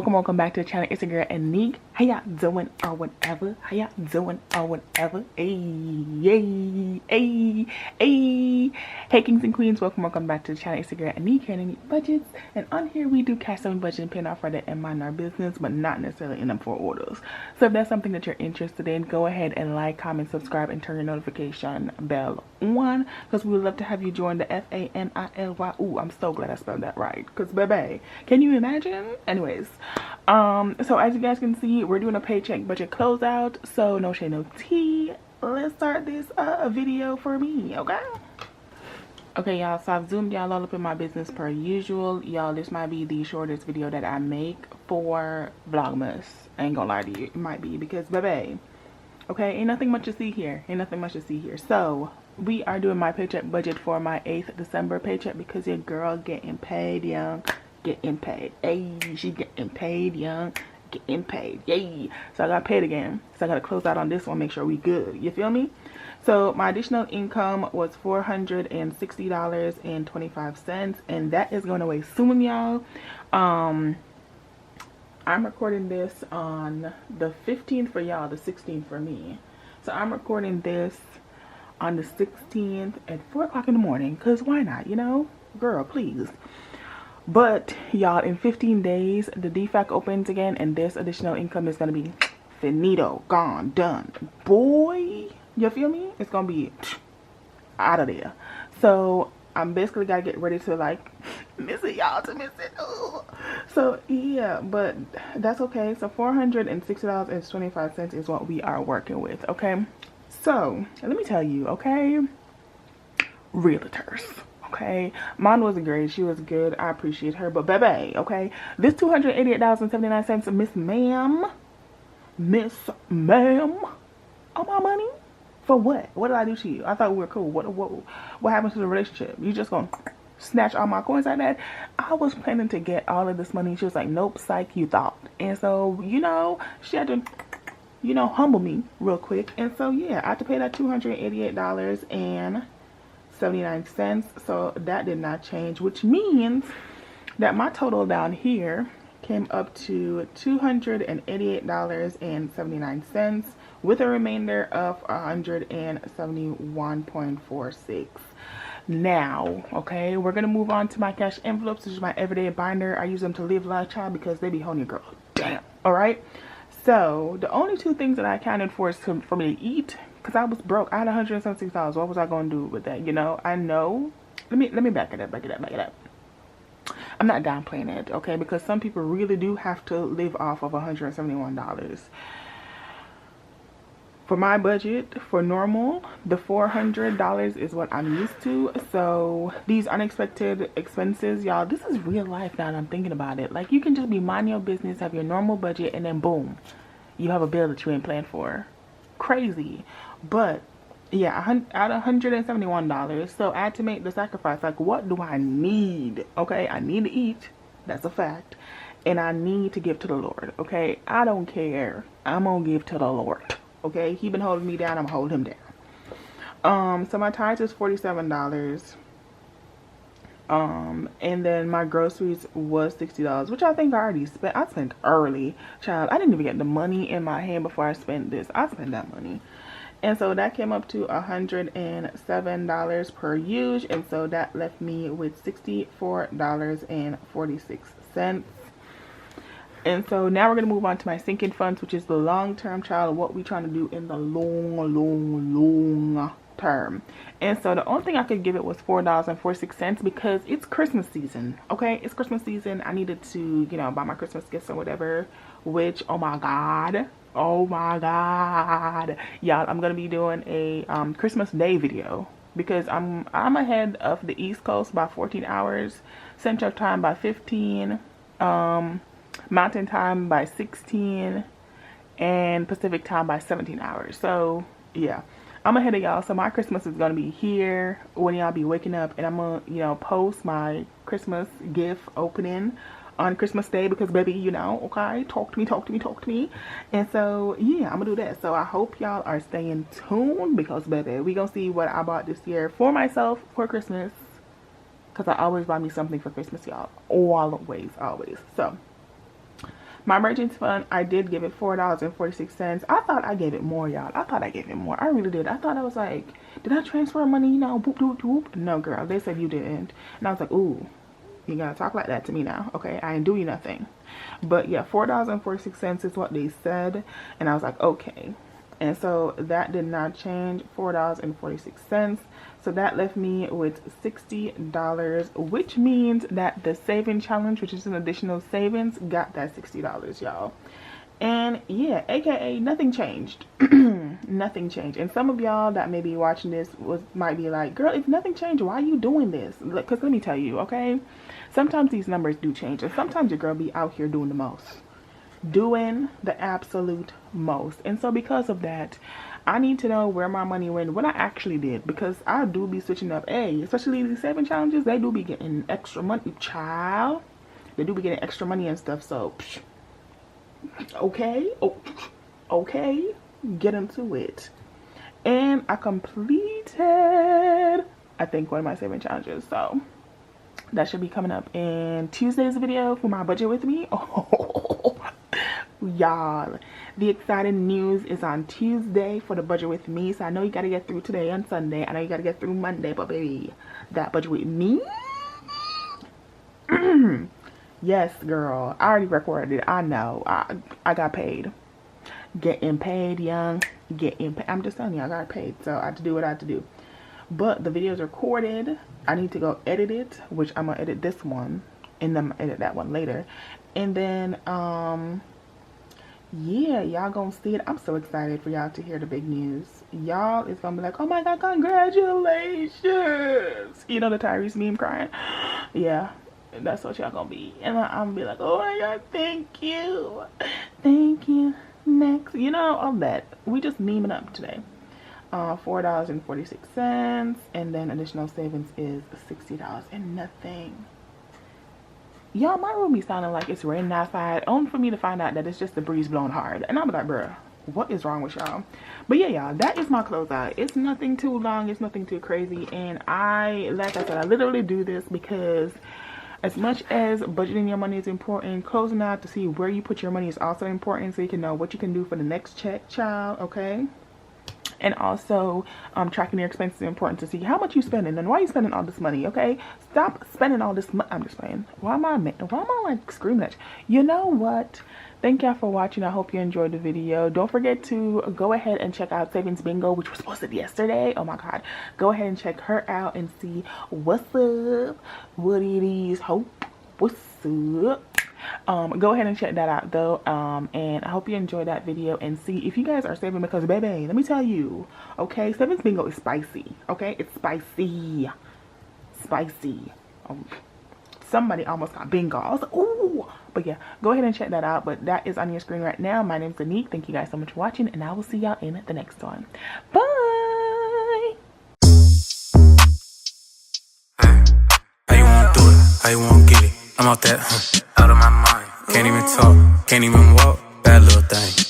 welcome back to the channel. It's your girl Aneke. How y'all doing or whatever? How y'all doing or whatever? Hey, hey kings and queens, welcome back to the channel. It's your girl Aneke here, Aneke Budgets, and on here we do cash selling, budget, and paying off Friday and mind our business, but not necessarily in them 4 orders. So if that's something that you're interested in, go ahead and like, comment, subscribe, and turn your notification bell on, because we would love to have you join the FAMILY. Ooh, I'm so glad I spelled that right, because baby, can you imagine? Anyways, so as you guys can see, we're doing a paycheck budget closeout, so no shade, no tea. Let's start this video for me, okay? Okay, y'all, so I've zoomed y'all all up in my business per usual. Y'all, this might be the shortest video that I make for Vlogmas. I ain't gonna lie to you, it might be, because baby, okay, ain't nothing much to see here. So we are doing my paycheck budget for my 8th December paycheck, because your girl getting paid, young. Getting paid. Hey, she getting paid, young. Getting paid. Yay. So I got paid again. So I got to close out on this one, make sure we good. You feel me? So my additional income was $460.25, and that is going away soon, y'all. I'm recording this on the 15th for y'all, the 16th for me. So I'm recording this on the 16th at 4 o'clock in the morning, because why not, you know? Girl, please. But y'all, in 15 days the DFAC opens again, and this additional income is gonna be finito, gone, done, boy. You feel me? It's gonna be out of there. So I'm basically gotta get ready to like miss it, y'all, to miss it. Ooh. So yeah, but that's okay. So $460.25 is what we are working with. Okay, so let me tell you, okay, realtors. Okay, mine wasn't great. She was good. I appreciate her. But baby, okay, this $288.79, Miss Ma'am, all my money for what? What did I do to you? I thought we were cool. What happened to the relationship? You just gonna snatch all my coins like that? I was planning to get all of this money. She was like, nope, psych, you thought. And so, you know, she had to, you know, humble me real quick. And so yeah, I had to pay that $288.79. So that did not change, which means that my total down here came up to $288.79 with a remainder of $171.46. Now, okay, we're gonna move on to my cash envelopes, which is my everyday binder. I use them to live life, child, because they be holding your girl down. All right, so the only 2 things that I accounted for is for me to eat, because I was broke. I had $176. What was I going to do with that? You know, I know. Let me back it up. I'm not downplaying it, okay? Because some people really do have to live off of $171. For my budget, for normal, the $400 is what I'm used to. So these unexpected expenses, y'all, this is real life now that I'm thinking about it. Like, you can just be minding your business, have your normal budget, and then boom, you have a bill that you ain't planned for. Crazy. But yeah, out of $171, so I had to make the sacrifice. Like, what do I need? Okay, I need to eat, that's a fact, and I need to give to the Lord. Okay, I don't care, I'm gonna give to the Lord. Okay, he been holding me down, I'm gonna hold him down. So my tithes is $47, and then my groceries was $60, which I think I already spent. I spent early, child. I didn't even get the money in my hand before I spent this. I spent that money. And so that came up to $107 per use, and so that left me with $64.46. And so now we're gonna move on to my sinking funds, which is the long-term, child, what we trying to do in the long term. And so the only thing I could give it was $4.46, because it's Christmas season. Okay, it's Christmas season. I needed to, you know, buy my Christmas gifts or whatever, which, oh my god, y'all, I'm gonna be doing a Christmas Day video, because I'm ahead of the East Coast by 14 hours, Central Time by 15, Mountain Time by 16, and Pacific Time by 17 hours. So yeah, I'm ahead of y'all. So my Christmas is gonna be here when y'all be waking up, and I'm gonna, you know, post my Christmas gift opening on Christmas Day, because baby, you know, okay, talk to me. And so yeah, I'm gonna do that. So I hope y'all are staying tuned, because baby, we gonna see what I bought this year for myself for Christmas, because I always buy me something for Christmas, y'all. Always. So My emergency fund, I did give it $4.46. I thought I gave it more, y'all. I thought I gave it more. I really did. I thought I was like, did I transfer money, you know, boop, boop, boop? No, girl. They said you didn't. And I was like, ooh, you gotta talk like that to me now, okay? I ain't doing nothing. But yeah, $4.46 is what they said. And I was like, okay. And so that did not change, $4.46. So that left me with $60, which means that the saving challenge, which is an additional savings, got that $60, y'all. And yeah, aka nothing changed. Nothing changed. And some of y'all that may be watching this might be like, girl, if nothing changed, why are you doing this? Because let me tell you, okay, sometimes these numbers do change, and sometimes your girl be out here doing the most, doing the absolute most. And so because of that, I need to know where my money went, what I actually did, because I do be switching up. Especially these saving challenges, they do be getting extra money, child. They do be getting extra money and stuff. So okay, okay, get into it. And I completed, I think, one of my saving challenges. So that should be coming up in Tuesday's video for my budget with me. Oh, y'all, the exciting news is on Tuesday for the budget with me. So I know you got to get through today and Sunday. I know you got to get through Monday, but baby, that budget with me. Yes, girl, I already recorded it. I know. I got paid. Getting paid, young. Getting paid. I'm just telling you, I got paid. So I had to do what I had to do. But the video is recorded. I need to go edit it, which I'm gonna edit this one and then edit that one later. And then yeah, y'all gonna see it. I'm so excited for y'all to hear the big news. Y'all is gonna be like, oh my god, congratulations. You know the Tyrese meme crying? Yeah, that's what y'all gonna be. And I'm gonna be like, oh my god, thank you, thank you. Next, you know, all that. We just memeing up today. $4.46, and then additional savings is $60 and nothing. Y'all, my room be sounding like it's raining outside, only for me to find out that it's just the breeze blowing hard. And I'm like, bruh, what is wrong with y'all? But yeah, y'all, that is my closeout. It's nothing too long, it's nothing too crazy. And like I said, I literally do this because as much as budgeting your money is important, closing out to see where you put your money is also important, so you can know what you can do for the next check, child, okay? And also tracking your expenses is important to see how much you spending and why you spending all this money, okay? Stop spending all this money. I'm just playing. Why am I like screaming at you? You know what? Thank y'all for watching. I hope you enjoyed the video. Don't forget to go ahead and check out Savings Bingo, which was posted yesterday. Oh my god. Go ahead and check her out and see what's up, what it is. Hope what's up. Go ahead and check that out though, and I hope you enjoyed that video and see if you guys are saving, because baby, let me tell you, okay, Savings Bingo is spicy, okay? It's spicy. Somebody almost got bingo. I was like, ooh. But yeah, go ahead and check that out. But that is on your screen right now. My name's Aneke. Thank you guys so much for watching, and I will see y'all in the next one. Bye. How you wanna do it? How you wanna get it? I'm out that, out of my mind. Can't even talk, can't even walk. Bad little thing.